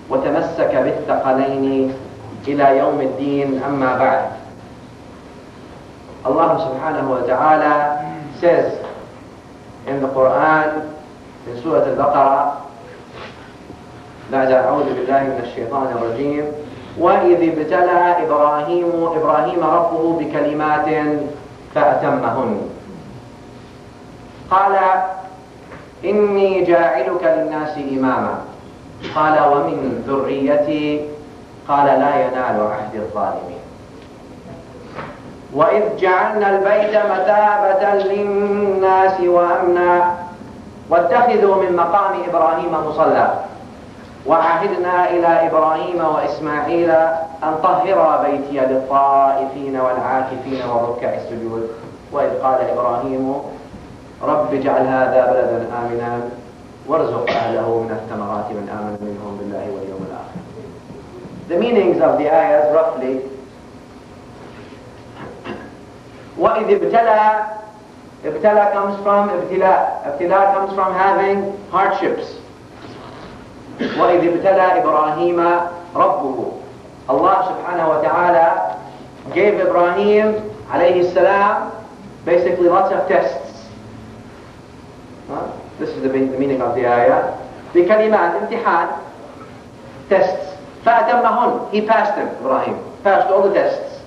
وتمسك بالثقلين إلى يوم الدين. أما بعد, Allah subhanahu wa ta'ala says in the Quran in Surah Al-Baqarah, بعد أعوذ بالله من الشيطان الرجيم: وإذ ابتلى إبراهيم ربه بكلمات فأتمهن قال إني جاعلك للناس إماما قال ومن ذريتي قال لا ينال عهد الظالمين. وإذ جعلنا البيت مثابة للناس وأمنا واتخذوا من مقام إبراهيم مصلى وعهدنا إلى إبراهيم وإسماعيل أن طهرا بيتي للطائفين والعاكفين والركع السجود. وإذ قال إبراهيم رب اجعل هذا بلدا آمنا وارزق أهله من الثمرات من آمن منهم بالله واليوم الآخر. The meanings of the ayahs roughly: وَإِذِ ibtala comes from ibtila comes from having hardships. وَإِذِ ibtala إِبْرَاهِيمَ رَبُّهُ, Allah subhanahu wa ta'ala gave Ibrahim alayhi salam basically lots of tests. This is the meaning of the ayah. بكلمات, امتحان, tests. فأتمهن, he passed them. Ibrahim passed all the tests.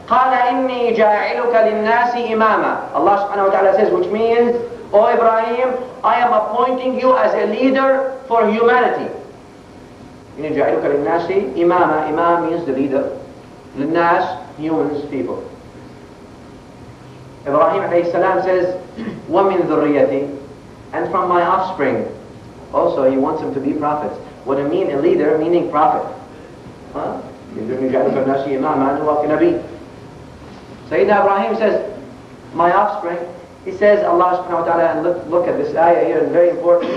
قال إني جاعلك للناس إماما, Allah subhanahu wa ta'ala says, which means, O Ibrahim, I am appointing you as a leader for humanity. إني جاعلك للناس إماما. Imam means the leader. للناس, humans, people. Ibrahim alayhi salam says, وَمِن ذُرِّيَّتِي, and from my offspring. Also, he wants them to be prophets. What do you mean a leader? Meaning prophet. Sayyidina Ibrahim says, my offspring. He says, Allah subhanahu wa ta'ala, and look at this ayah here, it's very important,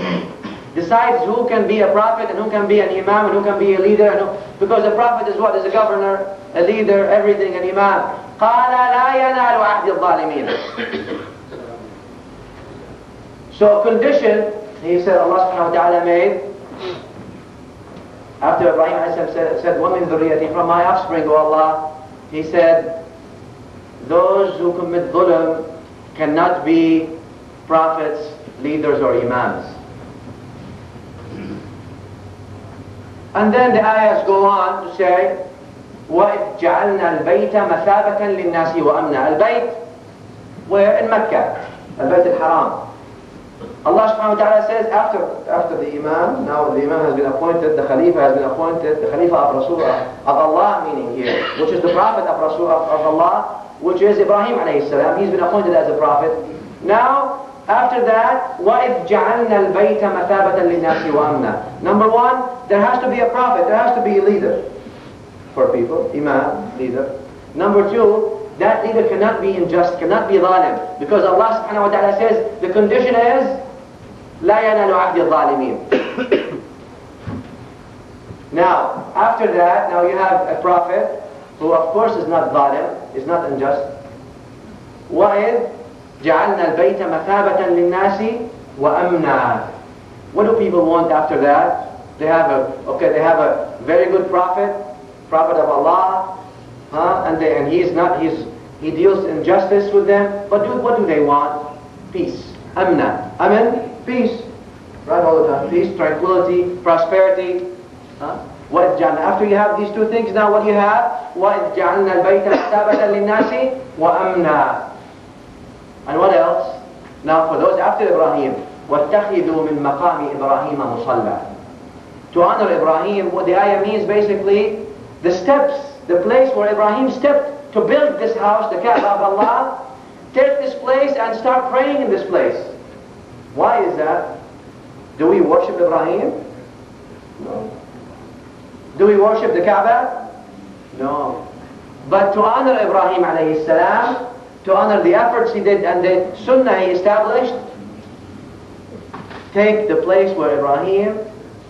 decides who can be a prophet and who can be an imam and who can be a leader. Because a prophet is what? Is a governor, a leader, everything, an imam. قَالَ لَا يَنَالُ عَهْدِ الظَّالِمِينَ. So a condition, he said, Allah subhanahu wa ta'ala made, after Ibrahim said, وَمِن ذُرِّيَّتِي, from my offspring, O Allah, he said, those who commit dhulm cannot be prophets, leaders, or imams. And then the ayahs go on to say, وَإِذْ جَعَلْنَا الْبَيْتَ مَثَابَةً لِلنَّاسِ وَأَمْنًا. Al-Bayt, where? In Mecca. Al-Bayt al-Haram. Allah subhanahu wa ta'ala says, after the Imam, now the Imam has been appointed, the Khalifa has been appointed, the Khalifa of Rasulullah, of Allah meaning here, which is the Prophet of Allah, which is Ibrahim alayhi salam. He's been appointed as a Prophet. Now, after that, وَإِذْ جَعَلْنَا الْبَيْتَ مَثَابَةً لِلنَّاسِ وَأَمْنًا. Number one, there has to be a Prophet, there has to be a leader for people, Imam, leader. Number two, that leader cannot be unjust, cannot be zalim, because Allah subhanahu wa ta'ala says, the condition is, لا ينال عهد الظالمين. Now, after that, now you have a prophet who of course is not zalim, is not unjust. وَإِذْ جَعَلْنَا الْبَيْتَ مَثَابَةً لِلنَّاسِ وَأَمْنًا. What do people want after that? They have a very good prophet of Allah, and he deals in justice with them. But what do they want? Peace. Amna. Amen? Peace. Right, all the time. Peace, tranquility, prosperity. After you have these two things, now what do you have? وَإِذْ جَعَلْنَا الْبَيْتَ مَثَابَةً لِلنَّاسِ وَأَمْنًا. And what else? Now for those after Ibrahim, وَاتَّخِذُوا مِن مَقَامِ إِبْرَاهِيمَ مُصَلَّى. To honor Ibrahim, what the ayah means basically, the steps, the place where Ibrahim stepped to build this house, the Kaaba of Allah, take this place and start praying in this place. Why is that? Do we worship Ibrahim? No. Do we worship the Kaaba? No. But to honor Ibrahim alayhi salam, to honor the efforts he did and the sunnah he established, take the place where Ibrahim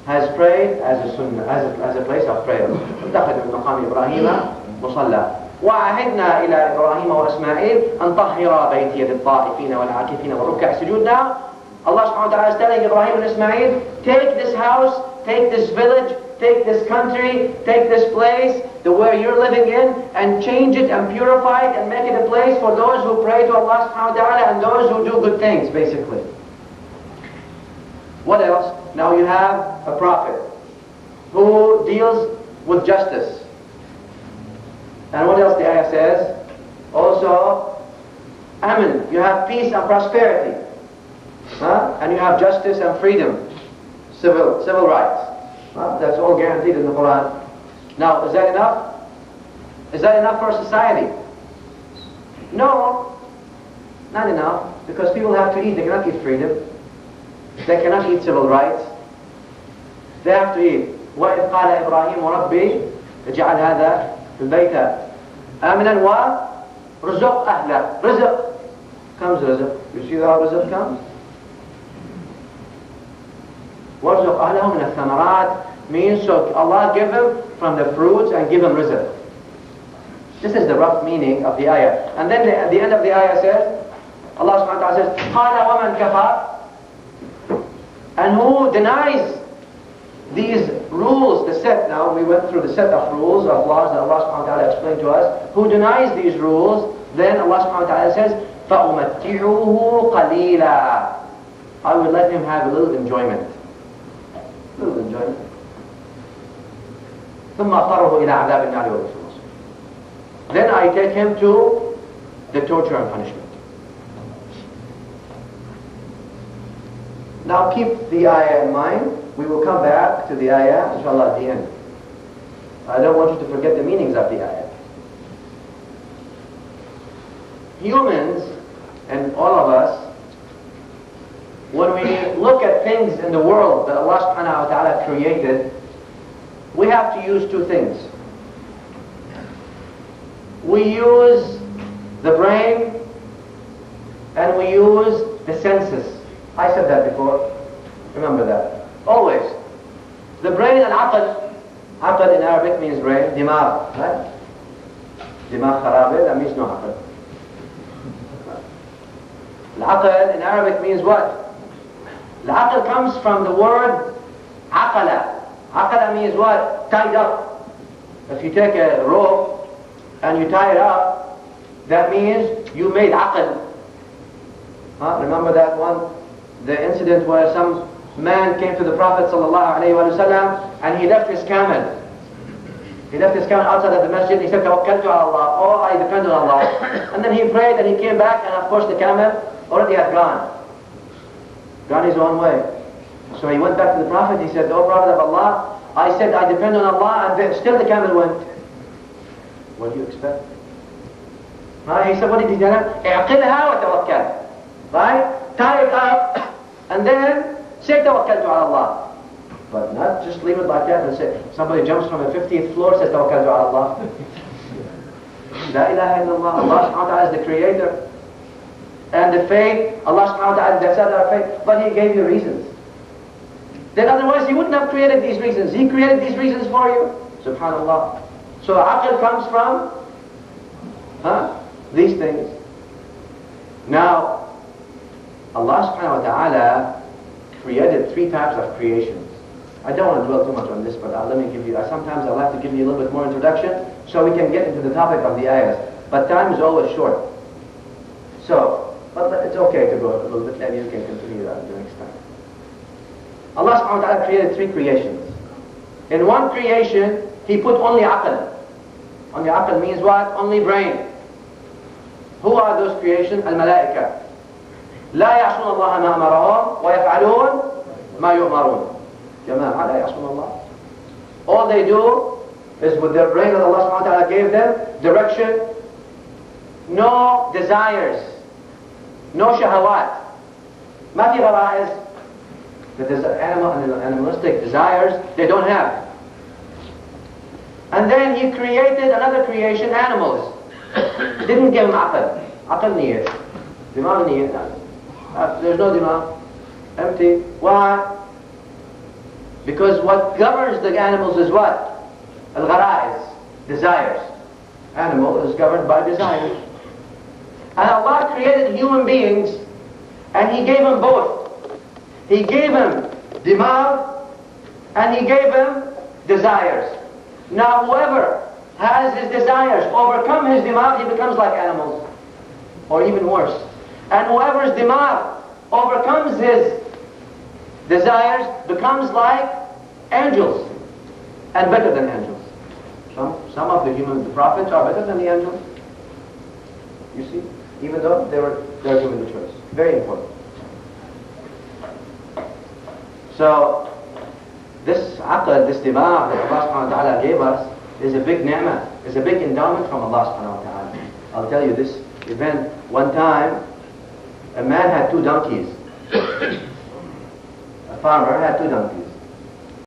has prayed as a sunnah, as a place of prayer. اتخذ من مقام إبراهيم مصلى وعهدنا إلى إبراهيم وإسماعيل أن طهرا بيتي للطائفين والعاكفين والركع السجود. Now, Allah subhanahu wa ta'ala is telling Ibrahim and Ismail, take this house, take this village, take this country, take this place, the where you're living in, and change it and purify it and make it a place for those who pray to Allah subhanahu wa ta'ala and those who do good things, basically. What else? Now you have a prophet who deals with justice. And what else the ayah says? Also, amen. You have peace and prosperity. And you have justice and freedom. Civil rights. That's all guaranteed in the Quran. Now, is that enough? Is that enough for society? No, not enough. Because people have to eat. They cannot eat freedom. They cannot eat civil rights. They have to eat. وَإِذْ قَالَ إِبْرَاهِيمُ رَبِّي اجْعَلْ هَذَا الْبَيْتَ آمِنًا وَرُزُقْ أَهْلَهُ. Rizq. Comes rizq. You see how rizq comes? وَرْزُقْ أَهْلَهُ مِنَ الثَّمَرَاتِ means so Allah give him from the fruits and give him rizq. This is the rough meaning of the ayah. And then at the end of the ayah says, Allah subhanahu wa ta'ala says, قَالَ وَمَنْ كَفَرَ. And who denies these rules, the set, now we went through the set of rules of laws that Allah subhanahu wa ta'ala explained to us. Who denies these rules, then Allah subhanahu wa ta'ala says, فَأُمَتِّعُهُ قَلِيلًا. I will let him have a little enjoyment. A little enjoyment. ثُمَّ أَضْطَرُهُ إِلَىٰ عَذَابِ النَّارِ وَبِئْسَ الْمَصِيرُ. Then I take him to the torture and punishment. Now keep the ayah in mind. We will come back to the ayah, inshallah, at the end. I don't want you to forget the meanings of the ayah. Humans, and all of us, when we look at things in the world that Allah subhanahu wa ta'ala created, we have to use two things. We use the brain and we use the senses. I said that before. Remember that. Always. The brain and aql. Aql in Arabic means brain. Dimag. Right? Dimag kharabe, that means no aql. Al-aql in Arabic means what? Al-aql comes from the word aqala. Aqala means what? Tied up. If you take a rope and you tie it up, that means you made aql. Remember that one? The incident where some man came to the Prophet ﷺ and he left his camel. He left his camel outside of the masjid and he said, "Tawakkaltu ala Allah." Oh, I depend on Allah. And then he prayed and he came back and of course the camel already had gone his own way. So he went back to the Prophet. He said, "Oh Prophet of Allah, I said I depend on Allah and still the camel went." What do you expect? He said, what did he tell him? "I'qilha wa tawakkal." Right? Tie it up and then say tawakkaltu ala Allah. But not just leave it like that and say, somebody jumps from a 50th floor says tawakkaltu ala Allah. La ilaha illallah. Allah subhanahu wa ta'ala is the creator. And the faith, Allah subhanahu wa ta'ala decides our faith. But He gave you reasons. Then otherwise He wouldn't have created these reasons. He created these reasons for you. Subhanallah. So aql comes from these things. Now, Allah subhanahu wa ta'ala created three types of creations. I don't want to dwell too much on this, but let me give you, sometimes I'll have to give you a little bit more introduction so we can get into the topic of the ayahs. But time is always short. So, but it's okay to go a little bit later, you can continue that the next time. Allah subhanahu wa ta'ala created three creations. In one creation, He put only aql. Only aql means what? Only brain. Who are those creations? Al-malaika. لا يعصون الله ما أمرهم ويفعلون ما يؤمرون. جماعة لا يعصون الله. All they do is with their brain that Allah subhanahu wa ta'ala gave them, direction, no desires, no shahawat. ما في غرائز. The animalistic desires, they don't have. And then He created another creation, animals. Didn't give them aql. Aql niyat. Dimag niyat. There's no dimag. Empty. Why? Because what governs the animals is what? Al-gharaiz. Desires. Animal is governed by desires. And Allah created human beings and He gave them both. He gave him dimag and he gave him desires. Now whoever has his desires overcome his dimag, he becomes like animals, or even worse. And whoever's dimag overcomes his desires becomes like angels, and better than angels. Some of the prophets are better than the angels. You see, even though they were given the choice. Very important. So this aql, this dimag that Allah subhanahu wa ta'ala gave us is a big ni'mah, is a big endowment from Allah subhanahu wa ta'ala. I'll tell you this event. One time, a man had 2 donkeys. A farmer had 2 donkeys.